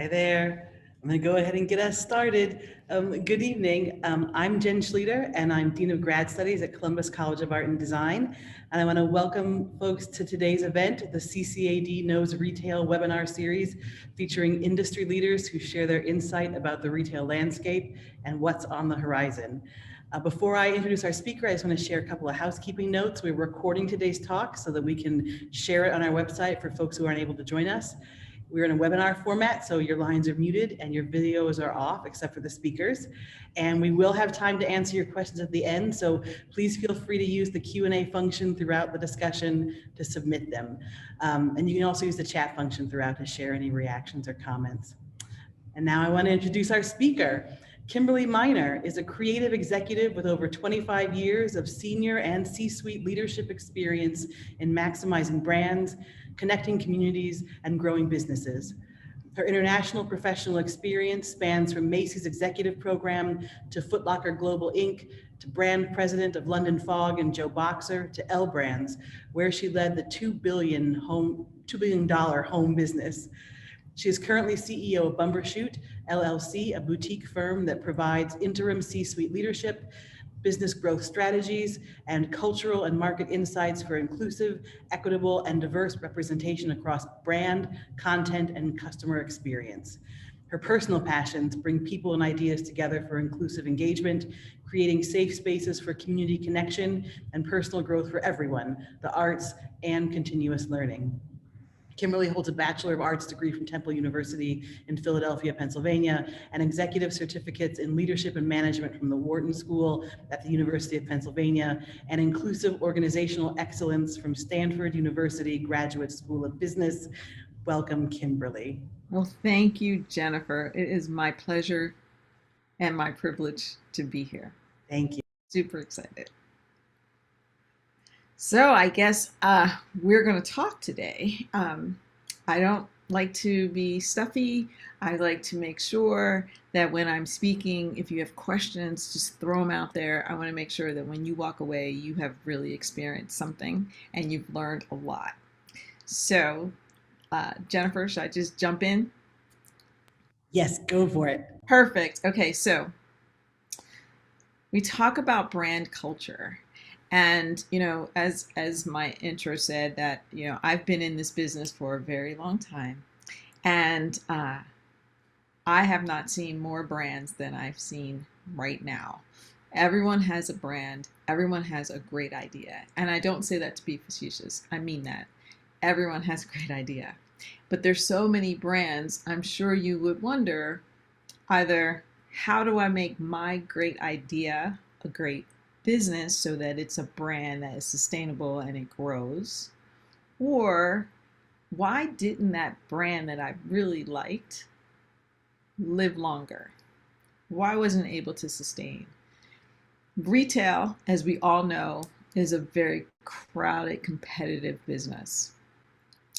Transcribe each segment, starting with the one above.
Hi there. I'm going to go ahead and get us started. Good evening. I'm Jen Schlueter, and I'm Dean of Grad Studies at Columbus College of Art and Design. And I want to welcome folks to today's event, the CCAD Knows Retail webinar series, featuring industry leaders who share their insight about the retail landscape and what's on the horizon. Before I introduce our speaker, I just want to share a couple of housekeeping notes. We're recording today's talk so that we can share it on our website for folks who aren't able to join us. We're in a webinar format, so your lines are muted and your videos are off except for the speakers. And we will have time to answer your questions at the end, so please feel free to use the Q&A function throughout the discussion to submit them. And you can also use the chat function throughout to share any reactions or comments. And now I want to introduce our speaker. Kimberly Minor is a creative executive with over 25 years of senior and C-suite leadership experience in maximizing brands, connecting communities, and growing businesses. Her international professional experience spans from Macy's executive program to Foot Locker Global Inc., to brand president of London Fog and Joe Boxer, to L Brands, where she led the $2 billion home business. She is currently CEO of Bumbershoot LLC, a boutique firm that provides interim C-suite leadership, business growth strategies, and cultural and market insights for inclusive, equitable, and diverse representation across brand, content, and customer experience. Her personal passions bring people and ideas together for inclusive engagement, creating safe spaces for community connection and personal growth for everyone, the arts, and continuous learning. Kimberly holds a Bachelor of Arts degree from Temple University in Philadelphia, Pennsylvania, and executive certificates in leadership and management from the Wharton School at the University of Pennsylvania, and inclusive organizational excellence from Stanford University Graduate School of Business. Welcome, Kimberly. Well, thank you, Jennifer. It is my pleasure and my privilege to be here. Thank you. Super excited. So I guess we're going to talk today. I don't like to be stuffy. I like to make sure that when I'm speaking, if you have questions, just throw them out there. I want to make sure that when you walk away, you have really experienced something and you've learned a lot. So Jennifer, should I just jump in? Yes, go for it. Perfect. Okay, so we talk about brand culture. And, as my intro said, that, I've been in this business for a very long time. And I have not seen more brands than I've seen right now. Everyone has a brand. Everyone has a great idea. And I don't say that to be facetious. I mean that. Everyone has a great idea. But there's so many brands, I'm sure you would wonder either how do I make my great idea a great business so that it's a brand that is sustainable and it grows? Or why didn't that brand that I really liked live longer? Why wasn't it able to sustain? Retail, as we all know, is a very crowded, competitive business.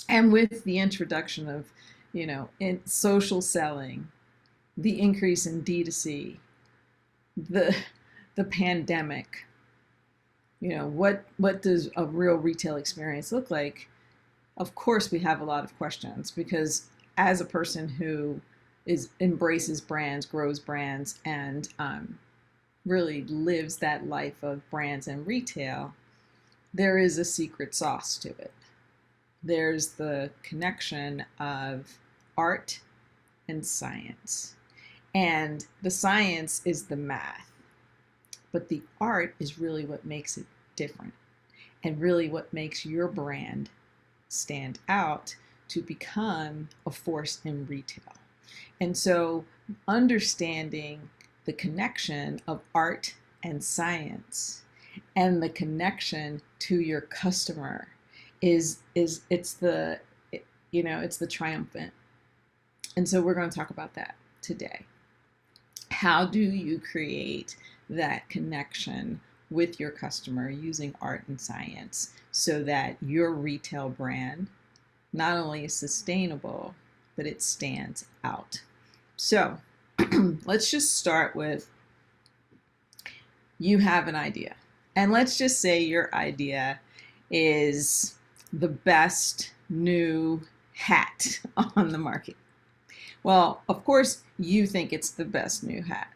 And with the introduction of, in social selling, the increase in D2C, the pandemic, what does a real retail experience look like? Of course, we have a lot of questions because as a person who embraces brands, grows brands, and really lives that life of brands and retail, there is a secret sauce to it. There's the connection of art and science. And the science is the math, but the art is really what makes it different and really what makes your brand stand out to become a force in retail. And so understanding the connection of art and science and the connection to your customer it's the triumphant. And so we're going to talk about that today. How do you create that connection with your customer using art and science so that your retail brand not only is sustainable, but it stands out? So let's just start with, you have an idea. And let's just say your idea is the best new hat on the market. Well, of course, you think it's the best new hat.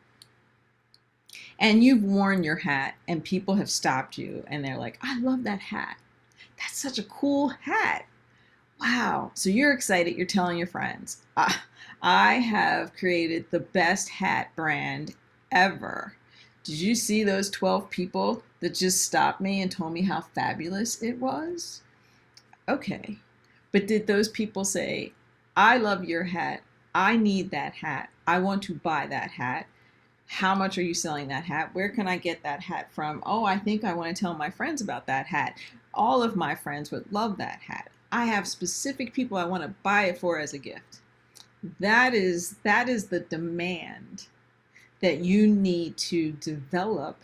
And you've worn your hat, and people have stopped you, and they're like, I love that hat. That's such a cool hat. Wow. So you're excited. You're telling your friends, I have created the best hat brand ever. Did you see those 12 people that just stopped me and told me how fabulous it was? Okay. But did those people say, I love your hat. I need that hat. I want to buy that hat. How much are you selling that hat? Where can I get that hat from? Oh, I think I want to tell my friends about that hat. All of my friends would love that hat. I have specific people I want to buy it for as a gift. That is the demand that you need to develop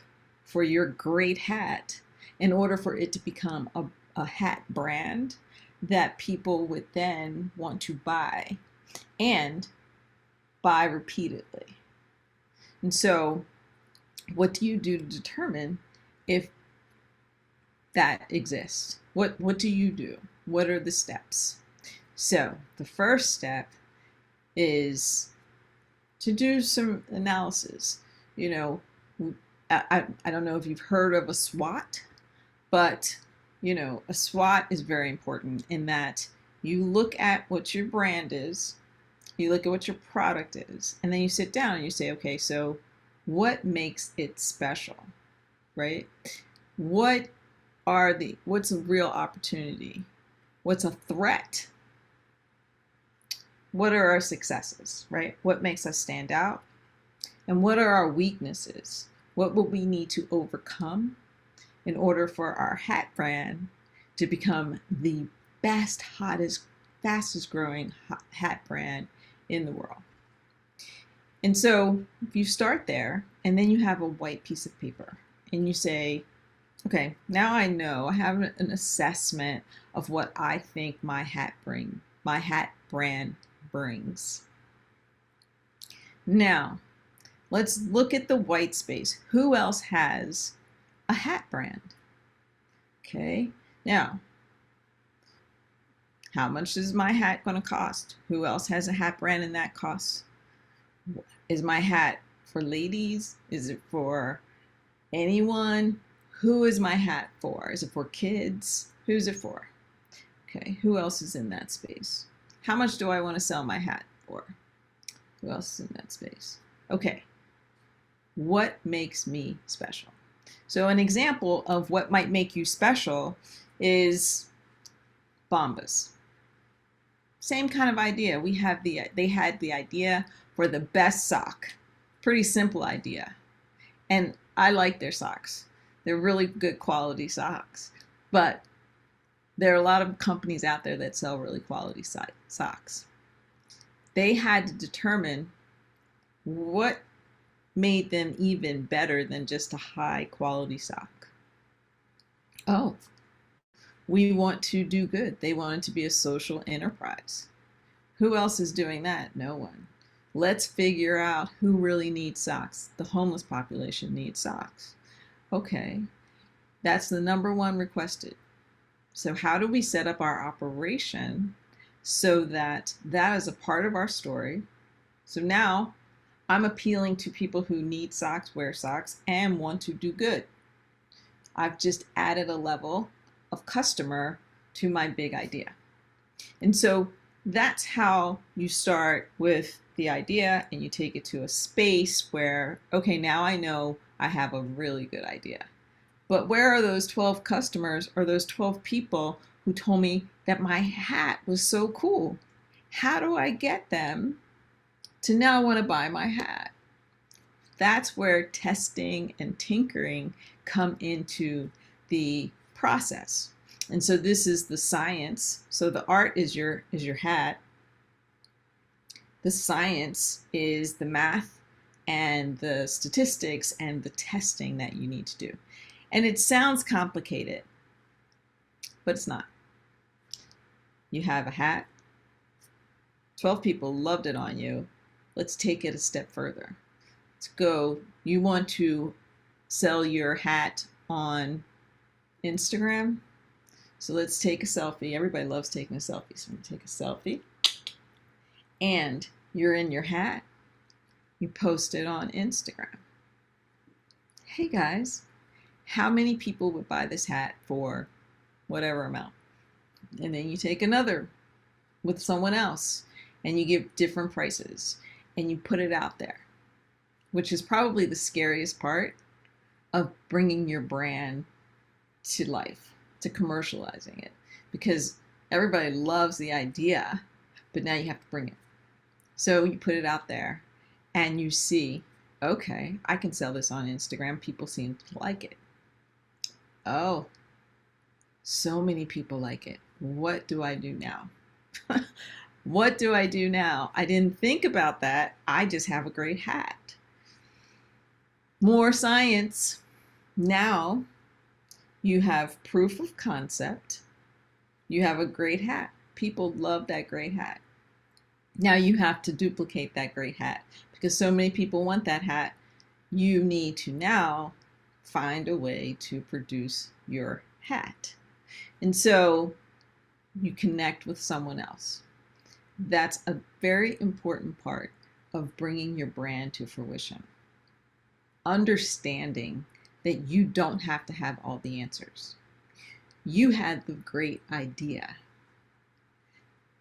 for your great hat in order for it to become a hat brand that people would then want to buy and buy repeatedly. And so what do you do to determine if that exists? What do you do? What are the steps? So the first step is to do some analysis. You know, I don't know if you've heard of a SWOT, but you know, a SWOT is very important in that you look at what your brand is, you look at what your product is, and then you sit down and you say, okay, so what makes it special, right? What's a real opportunity? What's a threat? What are our successes, right? What makes us stand out? And what are our weaknesses? What will we need to overcome in order for our hat brand to become the best, hottest, fastest growing hat brand in the world? And so if you start there and then you have a white piece of paper and you say, okay, now I know, I have an assessment of what I think my hat brand brings. Now, let's look at the white space. Who else has a hat brand? Okay, now, how much is my hat going to cost? Who else has a hat brand and that costs? Is my hat for ladies? Is it for anyone? Who is my hat for? Is it for kids? Who's it for? Okay, who else is in that space? How much do I want to sell my hat for? Who else is in that space? Okay, what makes me special? So an example of what might make you special is Bombas. Same kind of idea. They had the idea for the best sock. Pretty simple idea. And I like their socks. They're really good quality socks. But there are a lot of companies out there that sell really quality socks. They had to determine what made them even better than just a high quality sock. Oh, we want to do good. They wanted to be a social enterprise. Who else is doing that? No one. Let's figure out who really needs socks. The homeless population needs socks. Okay, that's the number one requested. So how do we set up our operation so that that is a part of our story? So now I'm appealing to people who need socks, wear socks, and want to do good. I've just added a level of customer to my big idea. And so that's how you start with the idea and you take it to a space where, okay, now I know I have a really good idea. But where are those 12 customers or those 12 people who told me that my hat was so cool? How do I get them to now want to buy my hat? That's where testing and tinkering come into the process. And so this is the science. So the art is your hat. The science is the math and the statistics and the testing that you need to do. And it sounds complicated, but it's not. You have a hat. 12 people loved it on you. Let's take it a step further. Let's go. You want to sell your hat on Instagram? So let's take a selfie. Everybody loves taking a selfie. So I'm going to take a selfie. And You're in your hat. You post it on Instagram. Hey guys, how many people would buy this hat for whatever amount? And then you take another with someone else and you give different prices and you put it out there, which is probably the scariest part of bringing your brand to life, to commercializing it, because everybody loves the idea, but now you have to bring it. So you put it out there and you see, okay, I can sell this on Instagram. People seem to like it. Oh, so many people like it. What do I do now? What do I do now? I didn't think about that. I just have a great hat. More science. Now you have proof of concept. You have a great hat. People love that great hat. Now you have to duplicate that great hat because so many people want that hat. You need to now find a way to produce your hat. And so you connect with someone else. That's a very important part of bringing your brand to fruition. Understanding that you don't have to have all the answers. You had the great idea.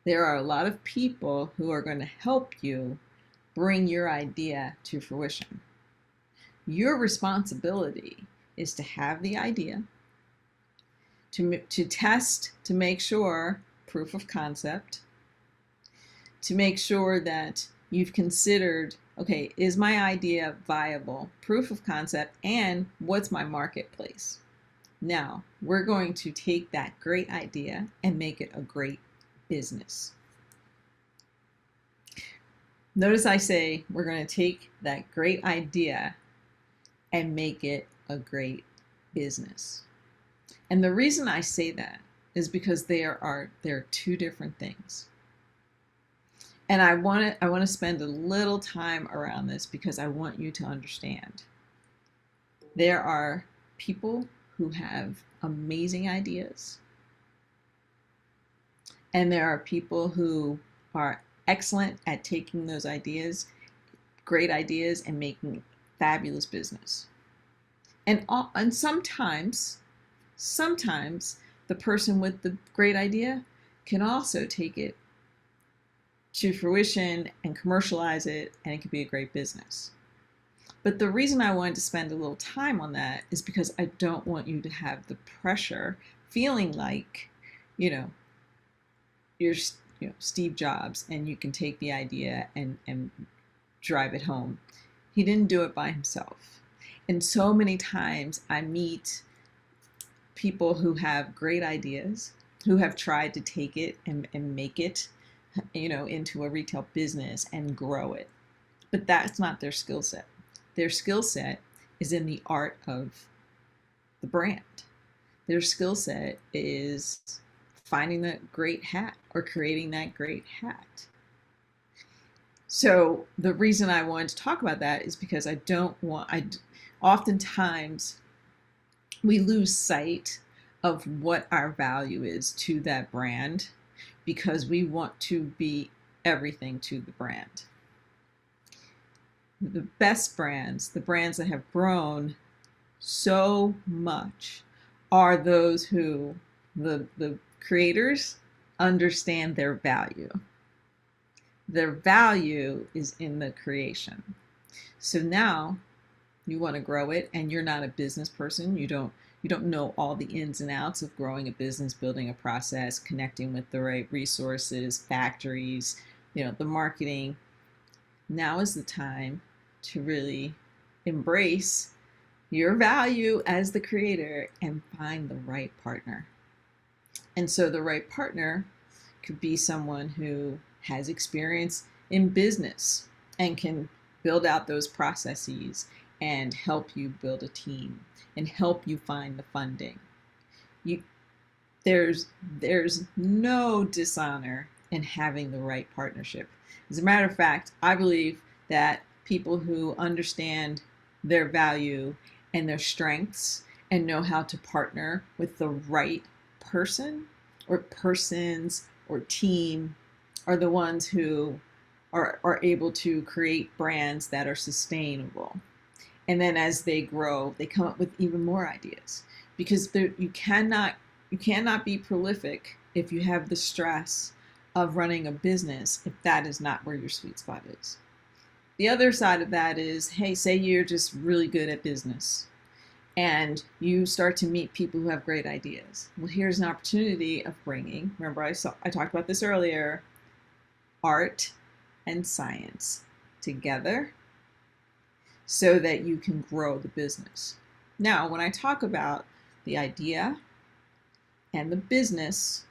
There are a lot of people who are going to help you bring your idea to fruition. Your responsibility is to have the idea, to test, to make sure, proof of concept, to make sure that you've considered, okay, is my idea viable, proof of concept, and what's my marketplace? Now, we're going to take that great idea and make it a great business. Notice I say we're going to take that great idea and make it a great business. And the reason I say that is because there are two different things. And I want to spend a little time around this because I want you to understand. There are people who have amazing ideas, and there are people who are excellent at taking those ideas, great ideas, and making fabulous business. And sometimes the person with the great idea can also take it to fruition and commercialize it, and it could be a great business. But the reason I wanted to spend a little time on that is because I don't want you to have the pressure feeling like, you're Steve Jobs and you can take the idea and drive it home. He didn't do it by himself. And so many times I meet people who have great ideas, who have tried to take it and make it, into a retail business and grow it. But that's not their skill set. Their skill set is in the art of the brand. Their skill set is finding that great hat or creating that great hat. So the reason I wanted to talk about that is because oftentimes we lose sight of what our value is to that brand because we want to be everything to the brand. The best brands, the brands that have grown so much, are those who the creators understand their value. Their value is in the creation. So now you want to grow it, and you're not a business person. You don't know all the ins and outs of growing a business, building a process, connecting with the right resources, factories, the marketing. Now is the time to really embrace your value as the creator and find the right partner. And so the right partner could be someone who has experience in business and can build out those processes and help you build a team and help you find the funding. There's no dishonor in having the right partnership. As a matter of fact, I believe that people who understand their value and their strengths and know how to partner with the right person or persons or team are the ones who are able to create brands that are sustainable. And then as they grow, they come up with even more ideas, because you cannot be prolific if you have the stress of running a business, if that is not where your sweet spot is. The other side of that is, hey, say you're just really good at business and you start to meet people who have great ideas. Well, here's an opportunity of bringing, remember I talked about this earlier, art and science together so that you can grow the business. Now, when I talk about the idea and the business,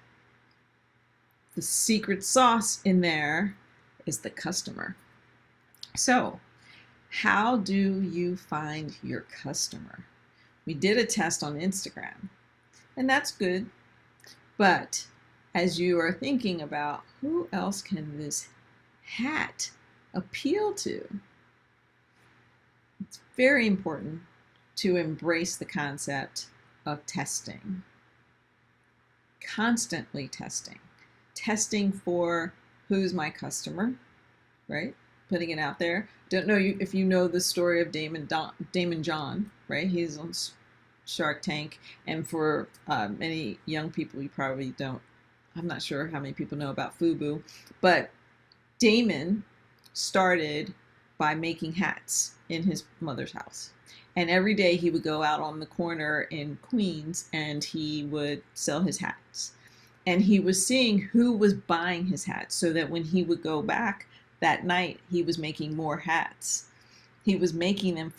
the secret sauce in there is the customer. So, how do you find your customer? We did a test on Instagram, and that's good. But as you are thinking about who else can this hat appeal to, it's very important to embrace the concept of testing. Constantly testing. Testing for who's my customer, right? Putting it out there. Don't know if you know the story of Daymond John, right? He's on Shark Tank, and for many young people, you probably don't. I'm not sure how many people know about FUBU, but Daymond started by making hats in his mother's house. And every day he would go out on the corner in Queens and he would sell his hats. And he was seeing who was buying his hats, so that when he would go back that night, he was making more hats. He was making them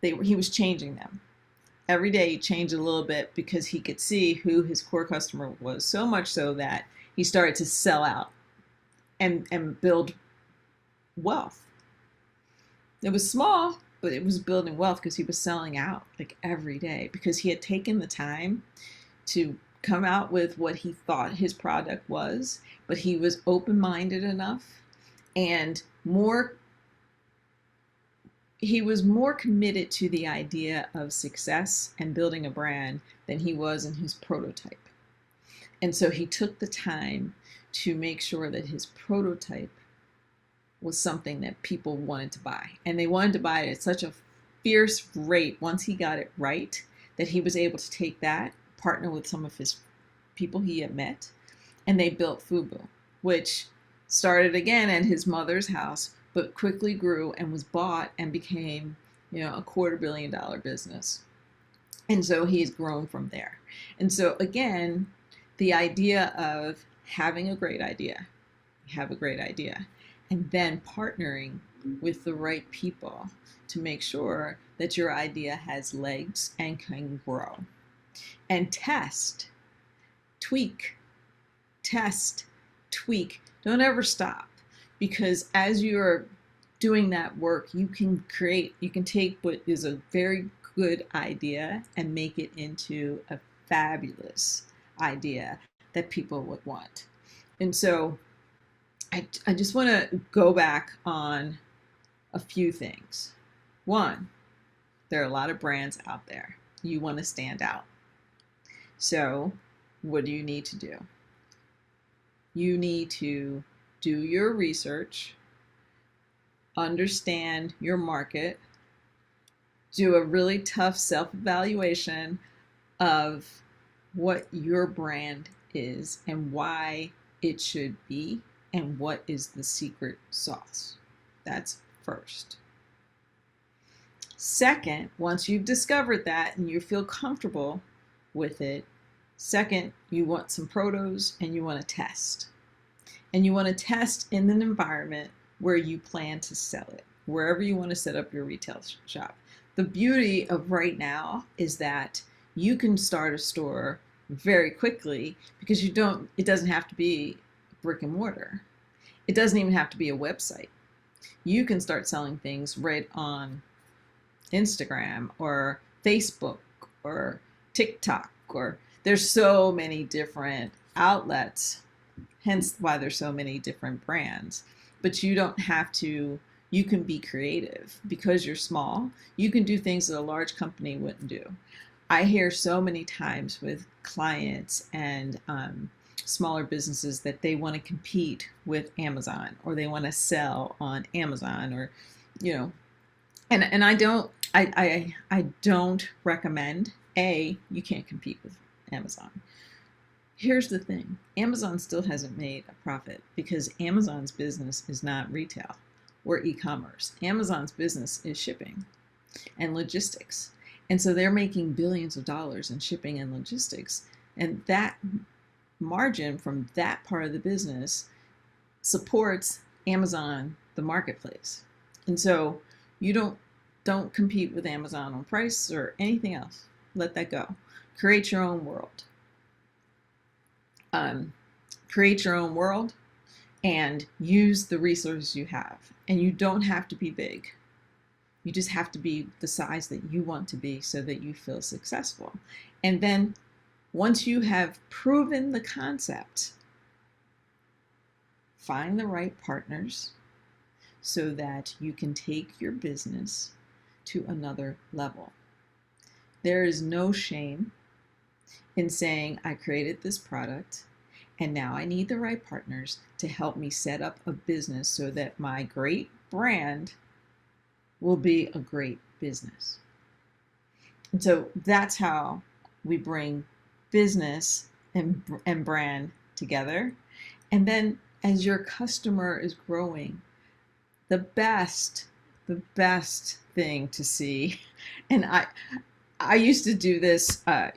he was changing them. Every day he changed a little bit because he could see who his core customer was, so much so that he started to sell out and build wealth. It was small, but it was building wealth because he was selling out like every day, because he had taken the time to come out with what he thought his product was, but he was open-minded enough and he was more committed to the idea of success and building a brand than he was in his prototype. And so he took the time to make sure that his prototype was something that people wanted to buy. And they wanted to buy it at such a fierce rate once he got it right, that he was able to take that, partner with some of his people he had met, and they built FUBU, which started again at his mother's house, but quickly grew and was bought and became, a $250 million business. And so he's grown from there. And so again, the idea of having a great idea, and then partnering with the right people to make sure that your idea has legs and can grow. And test, tweak. Don't ever stop, because as you're doing that work, you can take what is a very good idea and make it into a fabulous idea that people would want. And so I just want to go back on a few things. One, there are a lot of brands out there. You want to stand out. So what do you need to do? You need to do your research, understand your market, do a really tough self-evaluation of what your brand is and why it should be, and what is the secret sauce. That's first. Second, once you've discovered that and you feel comfortable with it, second, you want some protos and you want to test. And you want to test in an environment where you plan to sell it, wherever you want to set up your retail shop. The beauty of right now is that you can start a store very quickly, because it doesn't have to be brick and mortar. It doesn't even have to be a website. You can start selling things right on Instagram or Facebook or TikTok, or there's so many different outlets, hence why there's so many different brands. But you don't have to, you can be creative. Because you're small, you can do things that a large company wouldn't do. I hear so many times with clients and smaller businesses that they want to compete with Amazon, or they want to sell on Amazon, or, you know, and I don't recommend, you can't compete with Amazon. Here's the thing. Amazon still hasn't made a profit because Amazon's business is not retail or e-commerce. Amazon's business is shipping and logistics. And so they're making billions of dollars in shipping and logistics. And that margin from that part of the business supports Amazon, the marketplace. And so you don't compete with Amazon on price or anything else. Let that go. Create your own world. Create your own world and use the resources you have. And you don't have to be big. You just have to be the size that you want to be so that you feel successful. And then once you have proven the concept, find the right partners so that you can take your business to another level. There is no shame in saying, I created this product and now I need the right partners to help me set up a business so that my great brand will be a great business. And so that's how we bring business and brand together. And then as your customer is growing, the best thing to see, and I used to do this, a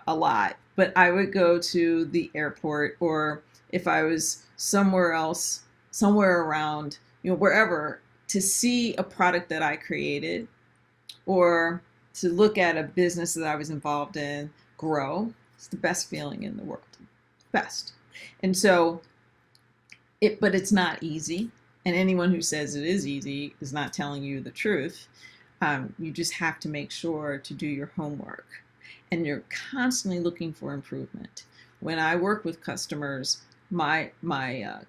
lot, but I would go to the airport, or if I was somewhere else, somewhere around, wherever, to see a product that I created, or to look at a business that I was involved in grow. It's the best feeling in the world. Best. And so, but it's not easy. And anyone who says it is easy is not telling you the truth. You just have to make sure to do your homework. And you're constantly looking for improvement. When I work with customers, my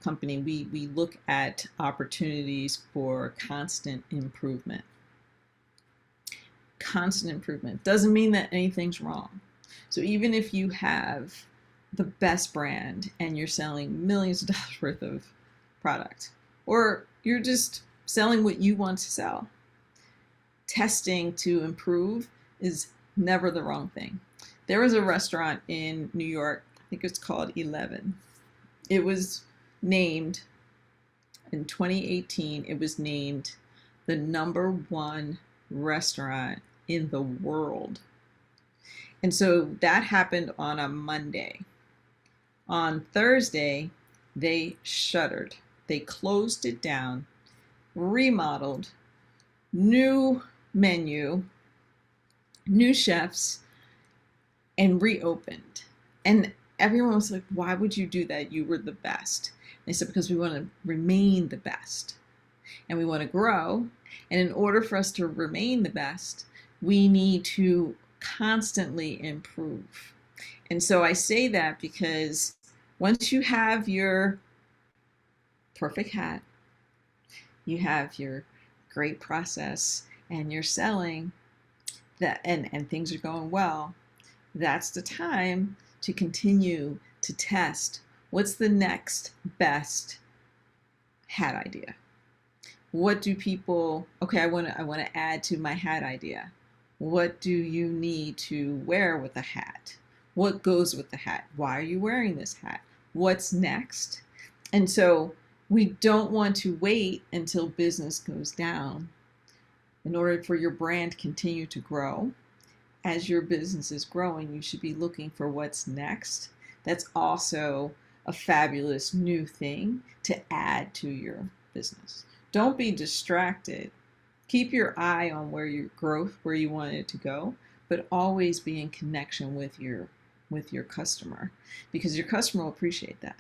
company, we look at opportunities for constant improvement. Constant improvement doesn't mean that anything's wrong. So even if you have the best brand and you're selling millions of dollars worth of product, or you're just selling what you want to sell, testing to improve is never the wrong thing. There was a restaurant in New York, I think it's called 11. It was named, in 2018, it was named the #1 restaurant in the world. And so that happened on a Monday. On Thursday, they shuttered. They closed it down, remodeled, new menu, new chefs, and reopened. And everyone was like, why would you do that? You were the best. They said, because we want to remain the best and we want to grow. And in order for us to remain the best, we need to constantly improve. And so I say that because once you have your perfect hat, you have your great process, and you're selling that, and things are going well, that's the time to continue to test what's the next best hat idea. What do people, okay, I want to add to my hat idea. What do you need to wear with a hat? What goes with the hat? Why are you wearing this hat? What's next? And so we don't want to wait until business goes down in order for your brand to continue to grow. As your business is growing, you should be looking for what's next. That's also a fabulous new thing to add to your business. Don't be distracted. Keep your eye on where your growth, where you want it to go, but always be in connection with your customer, because your customer will appreciate that.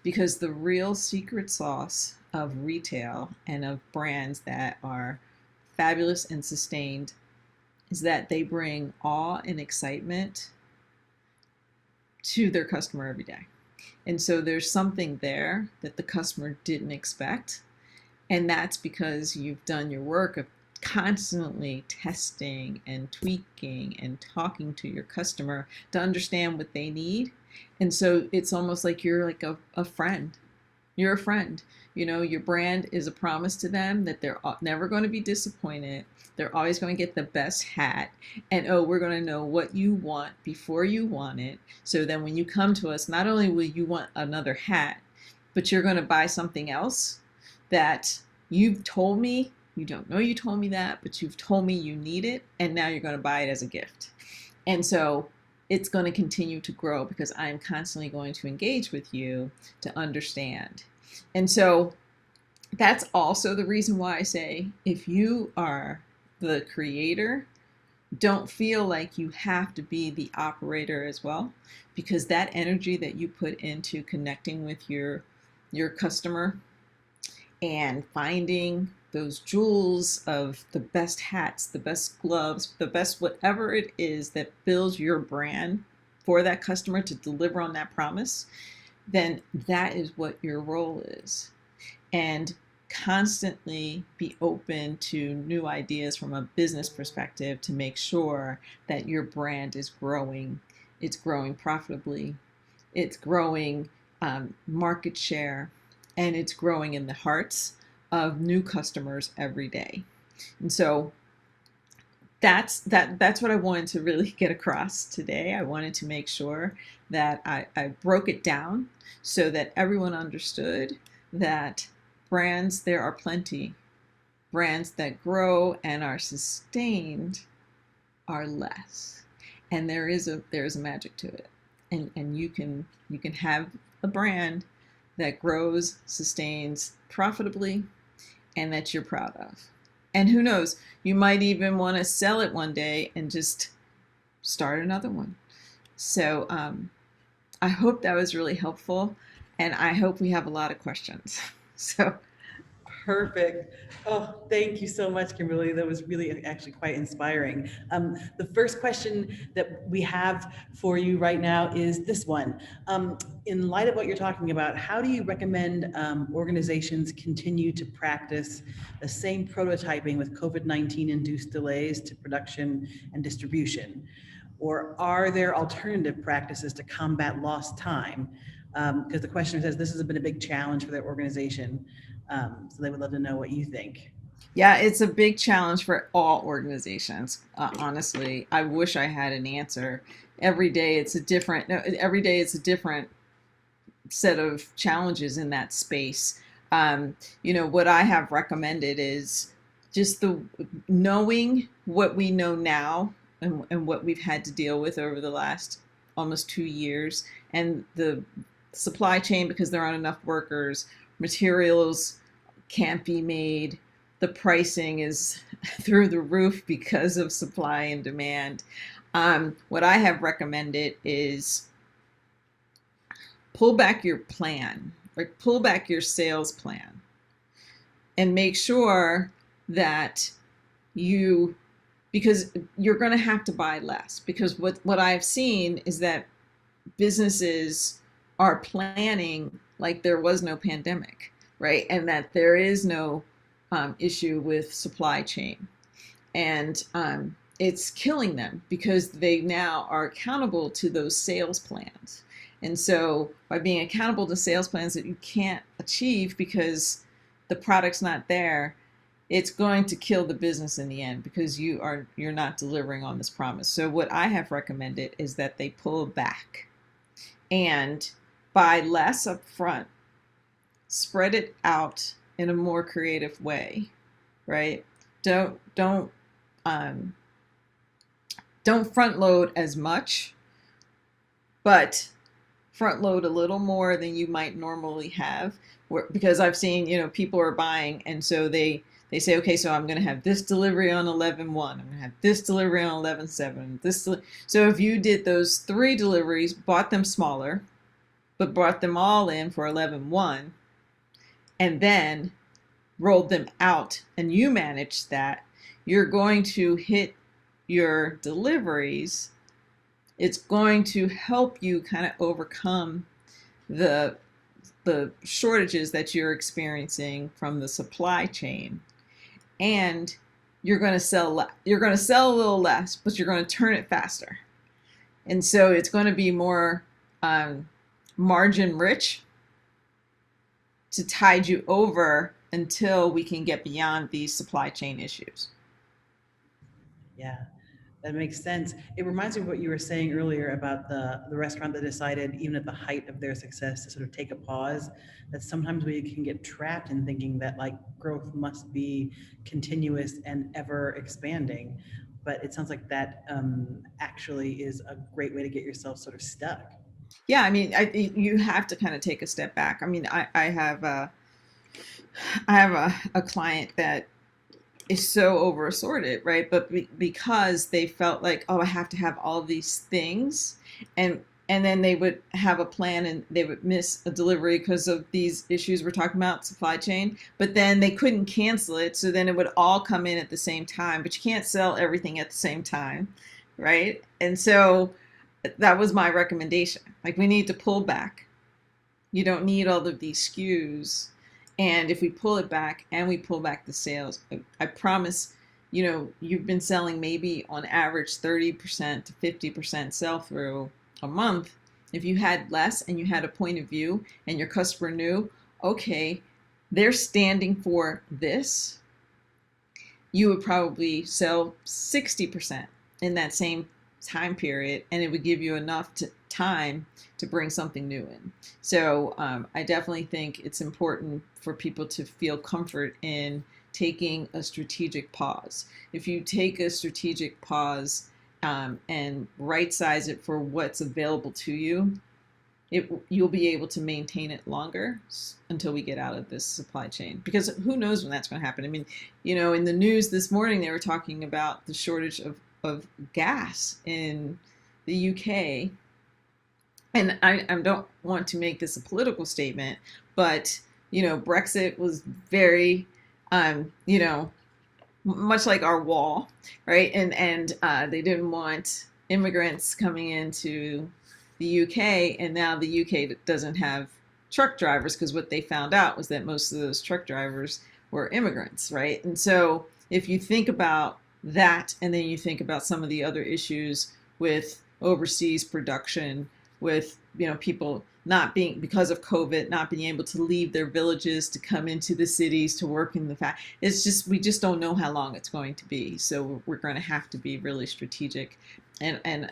Because the real secret sauce of retail and of brands that are fabulous and sustained is that they bring awe and excitement to their customer every day. And so there's something there that the customer didn't expect. And that's because you've done your work of constantly testing and tweaking and talking to your customer to understand what they need. And so it's almost like you're like a friend. You're a friend. You know, your brand is a promise to them that they're never going to be disappointed. They're always going to get the best hat. And oh, we're going to know what you want before you want it. So then when you come to us, not only will you want another hat, but you're going to buy something else that you've told me, you don't know you told me that, but you've told me you need it. And now you're going to buy it as a gift. And so it's going to continue to grow because I'm constantly going to engage with you to understand. And so that's also the reason why I say, if you are the creator, don't feel like you have to be the operator as well, because that energy that you put into connecting with your customer and finding those jewels of the best hats, the best gloves, the best whatever it is that builds your brand for that customer to deliver on that promise, then that is what your role is. And constantly be open to new ideas from a business perspective to make sure that your brand is growing. It's growing profitably. It's growing market share, and it's growing in the hearts of new customers every day. And so that's what I wanted to really get across today. I wanted to make sure that I broke it down so that everyone understood that brands, there are plenty. Brands that grow and are sustained are less. And there is a magic to it. And you can have a brand that grows, sustains profitably, and that you're proud of. And who knows, you might even want to sell it one day and just start another one. So I hope that was really helpful, and I hope we have a lot of questions. So Perfect. Oh, thank you so much, Kimberly. That was really actually quite inspiring. The first question that we have for you right now is this one. In light of what you're talking about, how do you recommend organizations continue to practice the same prototyping with COVID-19 induced delays to production and distribution? Or are there alternative practices to combat lost time? Because the question says this has been a big challenge for their organization. So they would love to know what you think. yeah, it's a big challenge for all organizations. Honestly, I wish I had an answer. Every day it's a different. Every day it's a different set of challenges in that space. What I have recommended is just the knowing what we know now and what we've had to deal with over the last almost 2 years, and the supply chain, because there aren't enough workers, materials can't be made, the pricing is through the roof because of supply and demand. What I have recommended is pull back your plan, or pull back your sales plan, and make sure that because you're going to have to buy less, because what I've seen is that businesses are planning like there was no pandemic, right? And that there is no issue with supply chain. And it's killing them because they now are accountable to those sales plans. And so by being accountable to sales plans that you can't achieve because the product's not there, it's going to kill the business in the end because you're not delivering on this promise. So what I have recommended is that they pull back and buy less up front, spread it out in a more creative way, right? Don't front load as much, but front load a little more than you might normally have, because I've seen, people are buying, and so they say, okay, so I'm going to have this delivery on 11/1. I'm going to have this delivery on 11/7. So if you did those 3 deliveries, bought them smaller, but brought them all in for 11/1, and then rolled them out, and you managed that, you're going to hit your deliveries. It's going to help you kind of overcome the shortages that you're experiencing from the supply chain. And you're going to sell a little less, but you're going to turn it faster. And so it's going to be more margin rich to tide you over until we can get beyond these supply chain issues. Yeah, that makes sense. It reminds me of what you were saying earlier about the restaurant that decided, even at the height of their success, to sort of take a pause. That sometimes we can get trapped in thinking that like growth must be continuous and ever expanding. But it sounds like that actually is a great way to get yourself sort of stuck. Yeah, I mean, you have to kind of take a step back. I mean, I have a client that is so over assorted, right? But because they felt like, oh, I have to have all these things, and and then they would have a plan and they would miss a delivery because of these issues we're talking about, supply chain. But then they couldn't cancel it, so then it would all come in at the same time. But you can't sell everything at the same time, right? And so that was my recommendation. Like, we need to pull back. You don't need all of these SKUs. And if we pull it back and we pull back the sales, I promise, you've been selling maybe on average 30% to 50% sell through a month. If you had less and you had a point of view and your customer knew, okay, they're standing for this, you would probably sell 60% in that same time period, and it would give you enough time to bring something new in. So I definitely think it's important for people to feel comfort in taking a strategic pause. If you take a strategic pause and right size it for what's available to you, you'll be able to maintain it longer until we get out of this supply chain, because who knows when that's going to happen. I mean, in the news this morning, they were talking about the shortage of gas in the UK. And I don't want to make this a political statement, but, Brexit was very, much like our wall, right? And they didn't want immigrants coming into the UK, and now the UK doesn't have truck drivers, because what they found out was that most of those truck drivers were immigrants, right? And so if you think about that, and then you think about some of the other issues with overseas production, with people not being, because of COVID, not being able to leave their villages to come into the cities to work in the fact, we just don't know how long it's going to be. So we're going to have to be really strategic and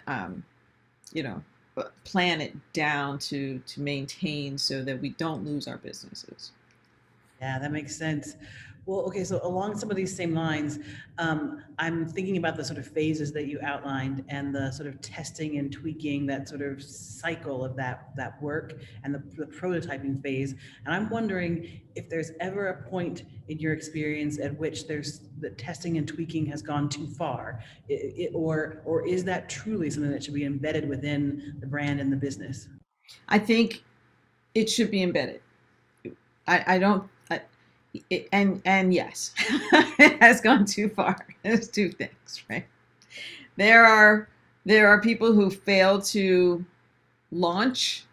plan it down to maintain so that we don't lose our businesses. Yeah, that makes sense. Well, okay, so along some of these same lines, I'm thinking about the sort of phases that you outlined and the sort of testing and tweaking, that sort of cycle of that work, and the prototyping phase. And I'm wondering if there's ever a point in your experience at which the testing and tweaking has gone too far, or is that truly something that should be embedded within the brand and the business? I think it should be embedded. I don't. And yes, it has gone too far. There's two things, right? There are people who fail to launch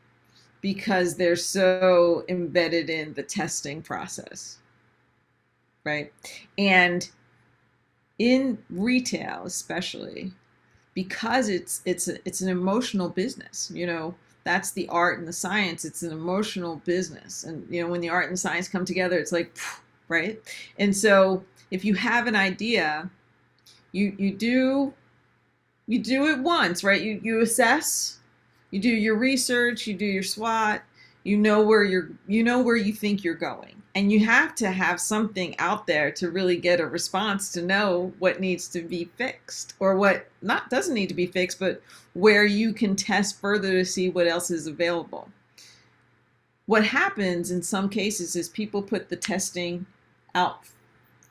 because they're so embedded in the testing process, right? And in retail, especially, because it's an emotional business, that's the art and the science. It's an emotional business. And, when the art and science come together, it's like, right? And so if you have an idea, you do it once, right? You assess, you do your research, you do your SWOT, you know where you think you're going. And you have to have something out there to really get a response, to know what needs to be fixed, or what not doesn't need to be fixed, but where you can test further to see what else is available. What happens in some cases is people put the testing out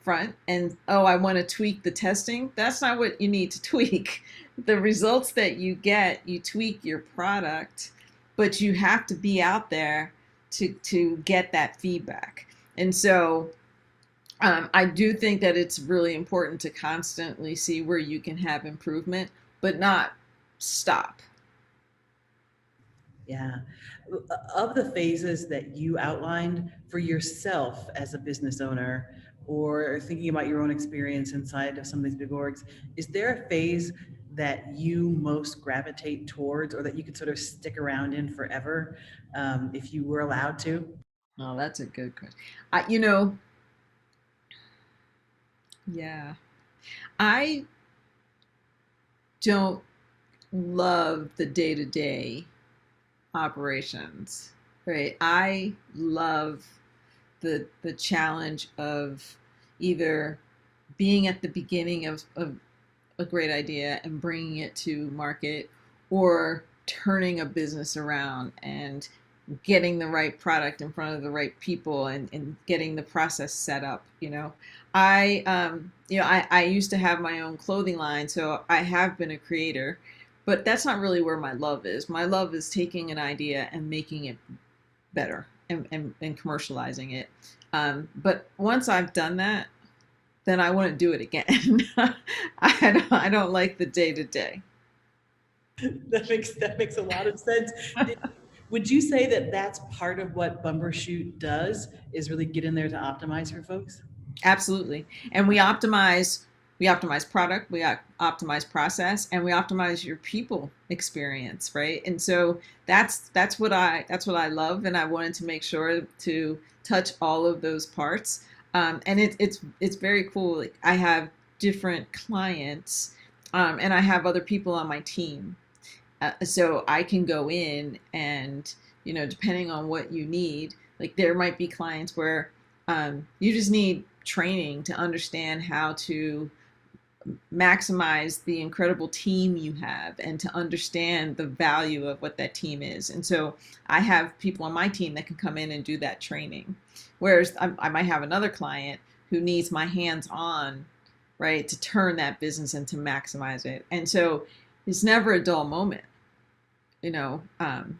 front and, oh, I want to tweak the testing. That's not what you need to tweak. The results that you get, you tweak your product, but you have to be out there to get that feedback. And so I do think that it's really important to constantly see where you can have improvement, but not stop. Yeah. Of the phases that you outlined for yourself as a business owner, or thinking about your own experience inside of some of these big orgs, is there a phase that you most gravitate towards or that you could sort of stick around in forever if you were allowed to? Oh, that's a good question. Yeah, I don't love the day-to-day operations, right? I love the challenge of either being at the beginning of a great idea and bringing it to market, or turning a business around and getting the right product in front of the right people, and getting the process set up. I used to have my own clothing line, so I have been a creator, but that's not really where my love is. My love is taking an idea and making it better, and commercializing it. But once I've done that, then I want to do it again. I don't like the day to day. That makes a lot of sense. Would you say that that's part of what Bumbershoot does, is really get in there to optimize for folks? Absolutely. And we optimize product, optimize process, and we optimize your people experience, right? And so that's what I love, and I wanted to make sure to touch all of those parts. And it's very cool. Like, I have different clients, and I have other people on my team, so I can go in and, depending on what you need, like there might be clients where you just need training to understand how to maximize the incredible team you have, and to understand the value of what that team is. And so I have people on my team that can come in and do that training. Whereas I might have another client who needs my hands on, right, to turn that business and to maximize it. And so it's never a dull moment. you know, um,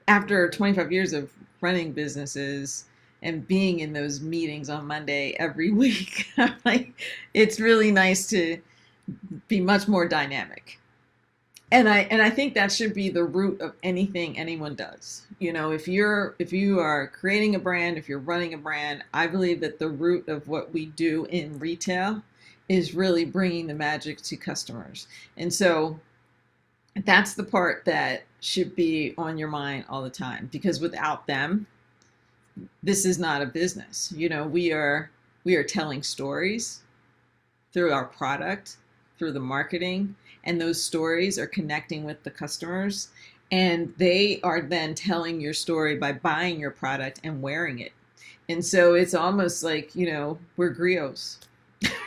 After 25 years of running businesses and being in those meetings on Monday every week, like, it's really nice to be much more dynamic. And I think that should be the root of anything anyone does. If you are creating a brand, if you're running a brand, I believe that the root of what we do in retail is really bringing the magic to customers. And so that's the part that should be on your mind all the time, because without them, this is not a business. We are telling stories through our product, through the marketing, and those stories are connecting with the customers, and they are then telling your story by buying your product and wearing it. And so it's almost like, we're griots,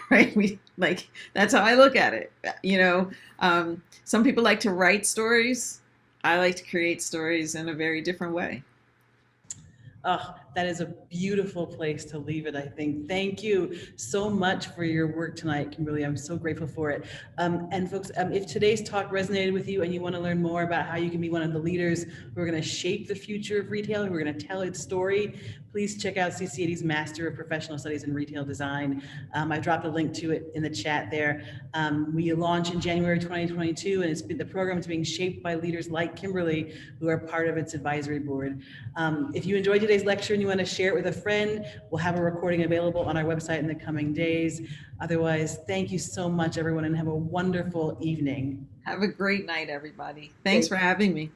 right? We like, that's how I look at it. Some people like to write stories. I like to create stories in a very different way. Oh, that is a beautiful place to leave it, I think. Thank you so much for your work tonight, Kimberly. I'm so grateful for it. And folks, if today's talk resonated with you and you want to learn more about how you can be one of the leaders who are going to shape the future of retail, who are going to tell its story, please check out CCAD's Master of Professional Studies in Retail Design. I dropped a link to it in the chat there. We launched in January 2022, and the program is being shaped by leaders like Kimberly, who are part of its advisory board. If you enjoyed today's lecture and you want to share it with a friend, we'll have a recording available on our website in the coming days. Otherwise, thank you so much, everyone, and have a wonderful evening. Have a great night, everybody. Thanks for having me.